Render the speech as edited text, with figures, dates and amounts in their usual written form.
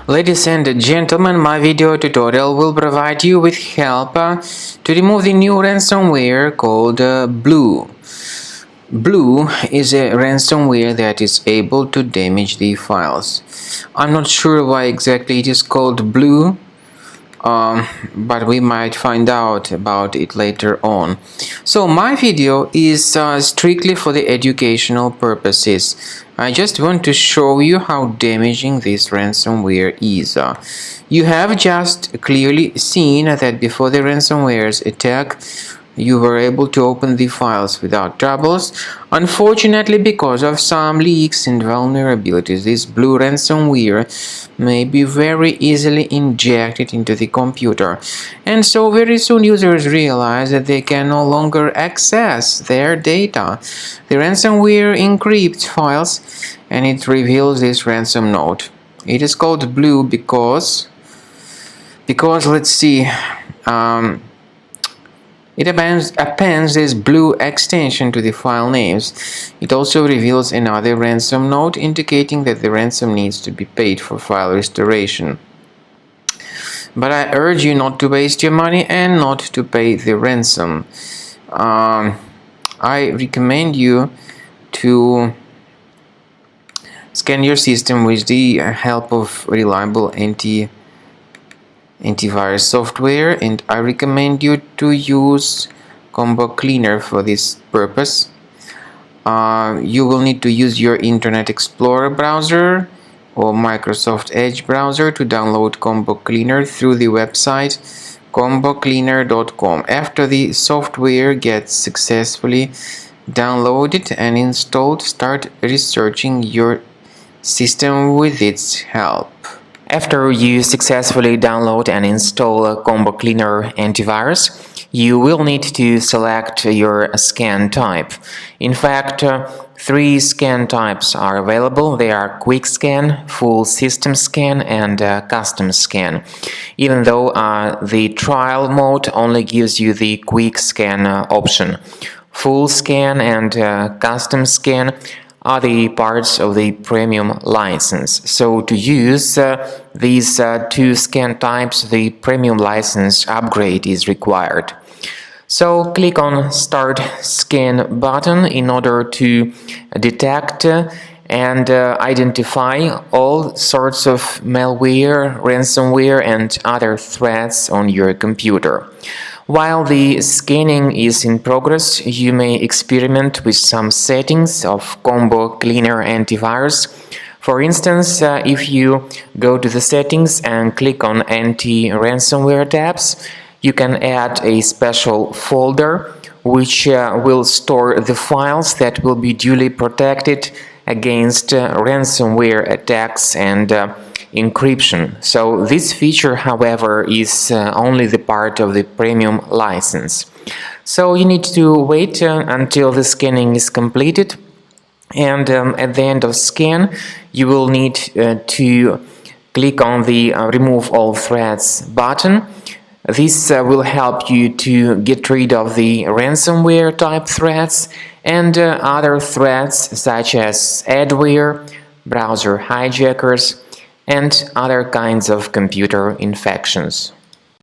Ladies and gentlemen, my video tutorial will provide you with help to remove the new ransomware called Blue. Blue is a ransomware that is able to damage the files. I'm not sure why exactly it is called Blue, but we might find out about it later on. So my video is strictly for the educational purposes. I just want to show you how damaging this ransomware is. You have just clearly seen that before the ransomware's attack, you were able to open the files without troubles. Unfortunately, because of some leaks and vulnerabilities, this Blue ransomware may be very easily injected into the computer. And so very soon users realize that they can no longer access their data. The ransomware encrypts files and it reveals this ransom note. It is called Blue because let's see, it appends this Blue extension to the file names. It also reveals another ransom note indicating that the ransom needs to be paid for file restoration. But I urge you not to waste your money and not to pay the ransom. I recommend you to scan your system with the help of reliable antivirus software, and I recommend you to use Combo Cleaner for this purpose. You will need to use your Internet Explorer browser or Microsoft Edge browser to download Combo Cleaner through the website combocleaner.com. After the software gets successfully downloaded and installed, start researching your system with its help. After you successfully download and install Combo Cleaner Antivirus, you will need to select your scan type. In fact, 3 scan types are available. They are Quick Scan, Full System Scan, and Custom Scan. Even though the trial mode only gives you the Quick Scan option. Full Scan and Custom Scan are the parts of the premium license. So to use these 2 scan types, the premium license upgrade is required. So click on Start Scan button in order to detect and identify all sorts of malware, ransomware, and other threats on your computer. While the scanning is in progress, you may experiment with some settings of Combo Cleaner Antivirus. For instance, if you go to the settings and click on Anti-Ransomware tabs, you can add a special folder which will store the files that will be duly protected against ransomware attacks and encryption. So this feature, however, is only the part of the premium license. So you need to wait until the scanning is completed, and at the end of scan you will need to click on the Remove All Threats button. This will help you to get rid of the ransomware type threats and other threats such as adware, browser hijackers, and other kinds of computer infections.